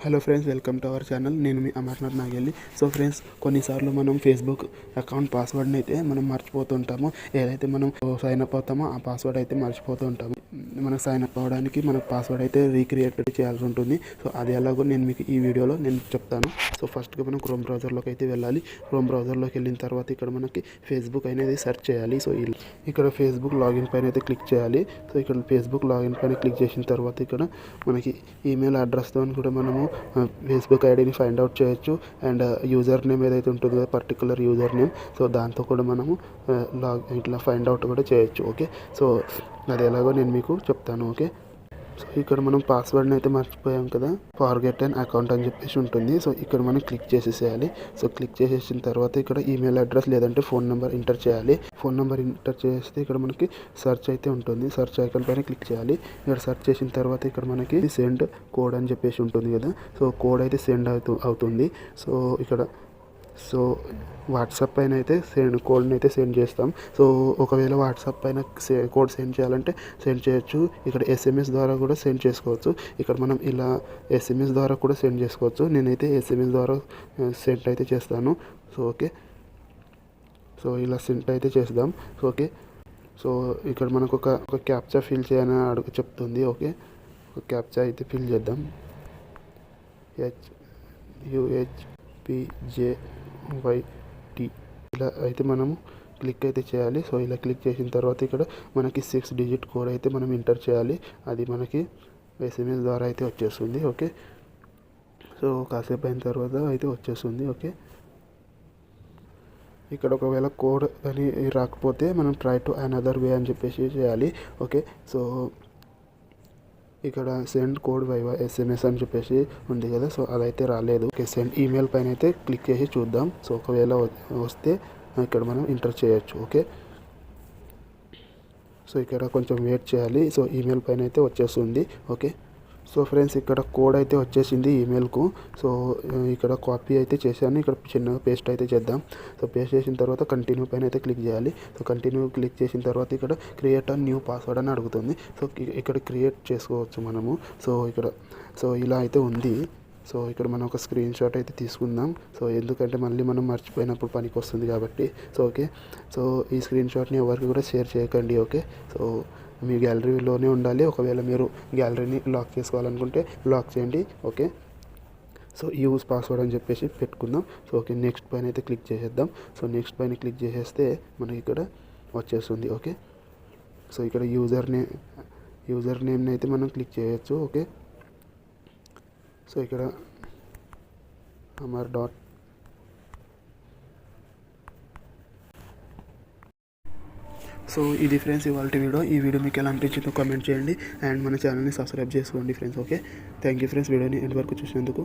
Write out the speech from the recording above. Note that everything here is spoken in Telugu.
Hello friends, welcome to our channel. నేను మీ అమర్నాథ్ నాగెల్లి. సో ఫ్రెండ్స్, కొన్నిసార్లు మనం ఫేస్బుక్ అకౌంట్ పాస్వర్డ్ని అయితే మనం మర్చిపోతుంటాము. ఏదైతే మనం సైన్ అప్ అవుతామో ఆ పాస్వర్డ్ అయితే మర్చిపోతూ ఉంటాము. మనకు సైన్ అప్ అవ్వడానికి మనకు పాస్వర్డ్ అయితే రీక్రియేట్ చేయాల్సి ఉంటుంది. సో అది ఎలాగో నేను మీకు ఈ వీడియోలో నేను చెప్తాను. సో ఫస్ట్గా మనం క్రోమ్ బ్రౌజర్లోకి అయితే వెళ్ళాలి. క్రోమ్ బ్రౌజర్లోకి వెళ్ళిన తర్వాత ఇక్కడ మనకి ఫేస్బుక్ అనేది సెర్చ్ చేయాలి. సో ఇక్కడ ఫేస్బుక్ లాగిన్ పైన అయితే క్లిక్ చేయాలి. సో ఇక్కడ ఫేస్బుక్ లాగిన్ పైన క్లిక్ చేసిన తర్వాత ఇక్కడ మనకి ఈమెయిల్ అడ్రస్తో కూడా మనము ఫేస్బుక్ ఐడిని ఫైండ్ అవుట్ చేయొచ్చు. అండ్ యూజర్ నేమ్ ఏదైతే ఉంటుందో పర్టికులర్ యూజర్ నేమ్, సో దాంతో కూడా మనము ఇట్లా ఫైండ్ అవుట్ కూడా చేయొచ్చు. ఓకే, సో అది ఎలాగో నేను మీకు చెప్తాను. ఓకే, సో ఇక్కడ మనం పాస్వర్డ్ని అయితే మర్చిపోయాం కదా, ఫర్గెట్ అన్ అకౌంట్ అని చెప్పేసి ఉంటుంది. సో ఇక్కడ మనం క్లిక్ చేసేసేయాలి. సో క్లిక్ చేసేసిన తర్వాత ఇక్కడ ఈమెయిల్ అడ్రస్ లేదంటే ఫోన్ నెంబర్ ఎంటర్ చేయాలి. ఫోన్ నెంబర్ ఎంటర్ చేస్తే ఇక్కడ మనకి సెర్చ్ అయితే ఉంటుంది. సెర్చ్ ఐకాన్ పైన క్లిక్ చేయాలి. ఇక్కడ సెర్చ్ చేసిన తర్వాత ఇక్కడ మనకి సెండ్ కోడ్ అని చెప్పేసి ఉంటుంది కదా, సో కోడ్ అయితే సెండ్ అవుతుంది. సో వాట్సాప్ పైన అయితే కోడ్ని అయితే సెండ్ చేస్తాం. సో ఒకవేళ వాట్సాప్ పైన కోడ్ సెండ్ చేయాలంటే సెండ్ చేయొచ్చు. ఇక్కడ ఎస్ఎంఎస్ ద్వారా కూడా సెండ్ చేసుకోవచ్చు. ఇక్కడ మనం ఇలా ఎస్ఎంఎస్ ద్వారా కూడా సెండ్ చేసుకోవచ్చు. నేనైతే ఎస్ఎంఎస్ ద్వారా సెండ్ అయితే చేస్తాను. సో ఓకే, సో ఇలా సెండ్ అయితే చేద్దాం. సో ఓకే, సో ఇక్కడ మనకు ఒక క్యాప్చా ఫిల్ చేయని చెప్తుంది. ఓకే, ఒక క్యాప్చా అయితే ఫిల్ చేద్దాం. HUHPJYT ఇలా అయితే మనము క్లిక్ అయితే చేయాలి. సో ఇలా క్లిక్ చేసిన తర్వాత ఇక్కడ మనకి 6 డిజిట్ కోడ్ అయితే మనం ఎంటర్ చేయాలి. అది మనకి ఎస్ఎంఎస్ ద్వారా అయితే వచ్చేస్తుంది. ఓకే, సో కాసేపు అయిన తర్వాత అయితే వచ్చేస్తుంది. ఓకే, ఇక్కడ ఒకవేళ కోడ్ అని రాకపోతే మనం ట్రై టు అనదర్ వే అని చెప్పేసి చేయాలి. ఓకే, సో ఇక్కడ సెండ్ కోడ్ వైవా ఎస్ఎంఎస్ అని చెప్పేసి ఉంది కదా, సో అదైతే రాలేదు. ఓకే, సెండ్ ఈమెయిల్ పైన అయితే క్లిక్ చేసి చూద్దాం. సో ఒకవేళ వస్తే ఇక్కడ మనం ఎంటర్ చేయొచ్చు. ఓకే, సో ఇక్కడ కొంచెం వెయిట్ చేయాలి. సో ఈమెయిల్ పైన అయితే వచ్చేస్తుంది. ఓకే, సో ఫ్రెండ్స్, ఇక్కడ కోడ్ అయితే వచ్చేసింది ఈమెయిల్కు. సో ఇక్కడ కాపీ అయితే చేశాను. ఇక్కడ చిన్నగా పేస్ట్ అయితే చేద్దాం. సో పేస్ట్ చేసిన తర్వాత కంటిన్యూ పైన అయితే క్లిక్ చేయాలి. సో కంటిన్యూ క్లిక్ చేసిన తర్వాత ఇక్కడ క్రియేట్ అ న్యూ పాస్వర్డ్ అని అడుగుతుంది. సో ఇక్కడ క్రియేట్ చేసుకోవచ్చు మనము. సో ఇలా అయితే ఉంది. సో ఇక్కడ మనం ఒక స్క్రీన్ షాట్ అయితే తీసుకుందాం. సో ఎందుకంటే మళ్ళీ మనం మర్చిపోయినప్పుడు పనికి వస్తుంది కాబట్టి. సో ఓకే, సో ఈ స్క్రీన్ షాట్ని ఎవరికి కూడా షేర్ చేయకండి. ఓకే, సో మీ గ్యాలరీలోనే ఉండాలి. ఒకవేళ మీరు గ్యాలరీని లాక్ చేసుకోవాలనుకుంటే లాక్ చేయండి. ఓకే, సో యూజ్ పాస్వర్డ్ అని చెప్పేసి పెట్టుకుందాం. సో ఓకే, నెక్స్ట్ పైన అయితే క్లిక్ చేసేద్దాం. సో నెక్స్ట్ పైన క్లిక్ చేసేస్తే మనకి ఇక్కడ వచ్చేస్తుంది. ఓకే, సో ఇక్కడ యూజర్ నేమ్ని అయితే మనం క్లిక్ చేయొచ్చు. ఓకే, సో ఇక్కడ అమర్ డాట్ సో ఇది ఫ్రెండ్స్ ఇవాళ వీడియో. ఈ వీడియో మీకు ఎలా అనిపించిందో కామెంట్ చేయండి. అండ్ మన ఛానల్ని సబ్స్క్రైబ్ చేసుకోండి friends. Okay, thank you friends, వీడియోని ఎండ్ వరకు చూసినందుకు.